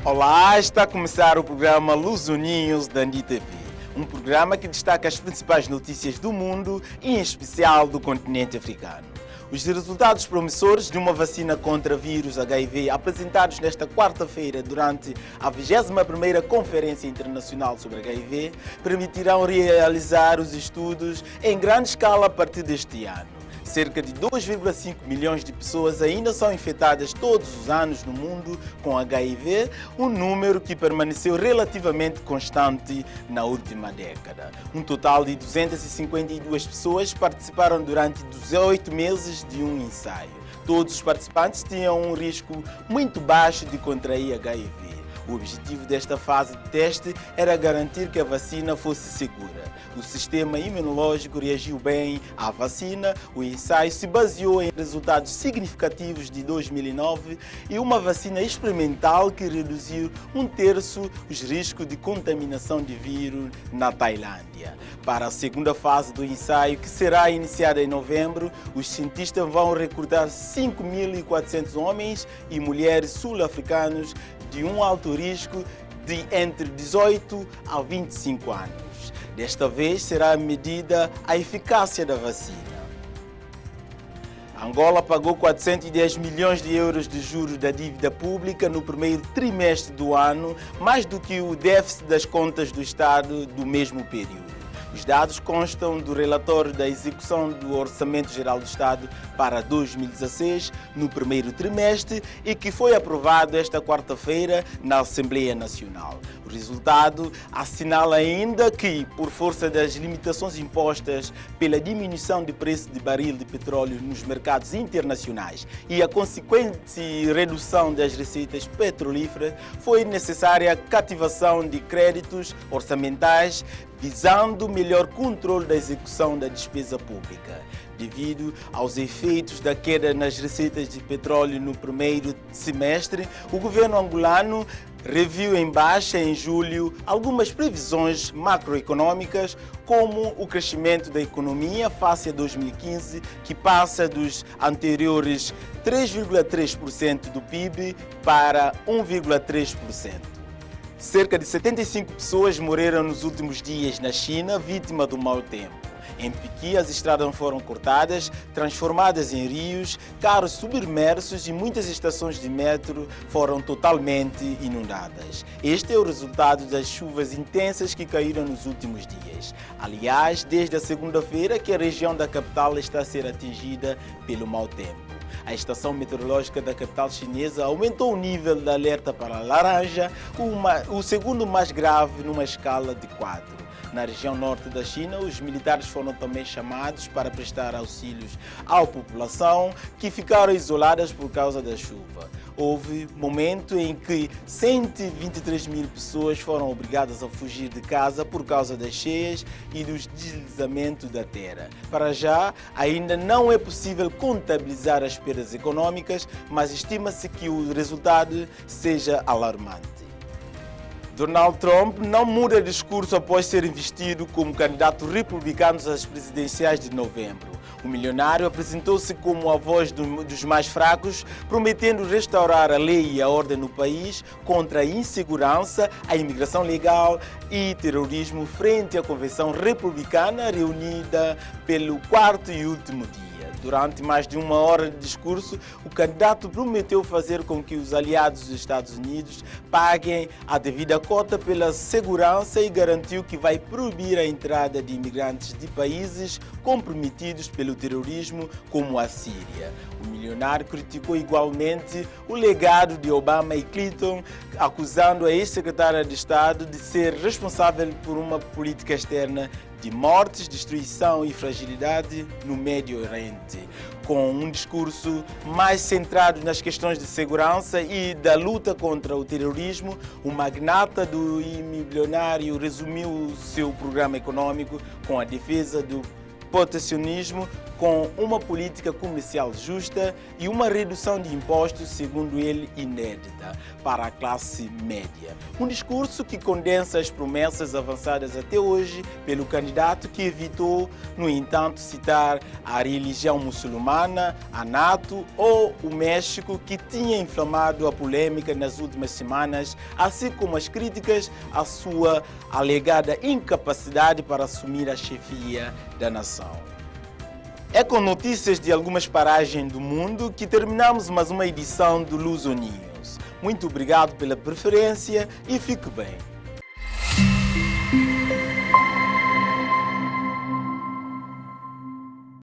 Olá, está a começar o programa Lusoninhos da NITV, um programa que destaca as principais notícias do mundo e em especial do continente africano. Os resultados promissores de uma vacina contra vírus HIV apresentados nesta quarta-feira durante a 21ª Conferência Internacional sobre HIV permitirão realizar os estudos em grande escala a partir deste ano. Cerca de 2,5 milhões de pessoas ainda são infectadas todos os anos no mundo com HIV, um número que permaneceu relativamente constante na última década. Um total de 252 pessoas participaram durante 18 meses de um ensaio. Todos os participantes tinham um risco muito baixo de contrair HIV. O objetivo desta fase de teste era garantir que a vacina fosse segura. O sistema imunológico reagiu bem à vacina. O ensaio se baseou em resultados significativos de 2009 e uma vacina experimental que reduziu 1/3 os riscos de contaminação de vírus na Tailândia. Para a segunda fase do ensaio, que será iniciada em novembro, os cientistas vão recrutar 5.400 homens e mulheres sul-africanos de um alto risco de entre 18 a 25 anos. Desta vez será medida a eficácia da vacina. Angola pagou 410 milhões de euros de juros da dívida pública no primeiro trimestre do ano, mais do que o déficit das contas do Estado do mesmo período. Os dados constam do relatório da execução do Orçamento Geral do Estado para 2016, no primeiro trimestre, e que foi aprovado esta quarta-feira na Assembleia Nacional. O resultado assinala ainda que, por força das limitações impostas pela diminuição de preço de barril de petróleo nos mercados internacionais e a consequente redução das receitas petrolíferas, foi necessária a cativação de créditos orçamentais visando melhor controle da execução da despesa pública. Devido aos efeitos da queda nas receitas de petróleo no primeiro semestre, o governo angolano reviu em baixa em julho algumas previsões macroeconômicas, como o crescimento da economia face a 2015, que passa dos anteriores 3,3% do PIB para 1,3%. Cerca de 75 pessoas morreram nos últimos dias na China, vítima do mau tempo. Em Pequim, as estradas foram cortadas, transformadas em rios, carros submersos e muitas estações de metro foram totalmente inundadas. Este é o resultado das chuvas intensas que caíram nos últimos dias. Aliás, desde a segunda-feira que a região da capital está a ser atingida pelo mau tempo. A estação meteorológica da capital chinesa aumentou o nível de alerta para laranja, o segundo mais grave numa escala de 4. Na região norte da China, os militares foram também chamados para prestar auxílios à população que ficaram isoladas por causa da chuva. Houve momento em que 123 mil pessoas foram obrigadas a fugir de casa por causa das cheias e dos deslizamentos da terra. Para já, ainda não é possível contabilizar as perdas econômicas, mas estima-se que o resultado seja alarmante. Donald Trump não muda discurso após ser investido como candidato republicano às presidenciais de novembro. O milionário apresentou-se como a voz dos mais fracos, prometendo restaurar a lei e a ordem no país contra a insegurança, a imigração legal e terrorismo frente à convenção republicana reunida pelo quarto e último dia. Durante mais de uma hora de discurso, o candidato prometeu fazer com que os aliados dos Estados Unidos paguem a devida cota pela segurança e garantiu que vai proibir a entrada de imigrantes de países comprometidos pelo terrorismo, como a Síria. O milionário criticou igualmente o legado de Obama e Clinton, acusando a ex-secretária de Estado de ser responsável por uma política externa de mortes, destruição e fragilidade no Médio Oriente. Com um discurso mais centrado nas questões de segurança e da luta contra o terrorismo, o magnata do milionário resumiu o seu programa econômico com a defesa do protecionismo com uma política comercial justa e uma redução de impostos, segundo ele, inédita para a classe média. Um discurso que condensa as promessas avançadas até hoje pelo candidato, que evitou, no entanto, citar a religião muçulmana, a NATO ou o México, que tinha inflamado a polêmica nas últimas semanas, assim como as críticas à sua alegada incapacidade para assumir a chefia da nação. É com notícias de algumas paragens do mundo que terminamos mais uma edição do Luso News. Muito obrigado pela preferência e fique bem.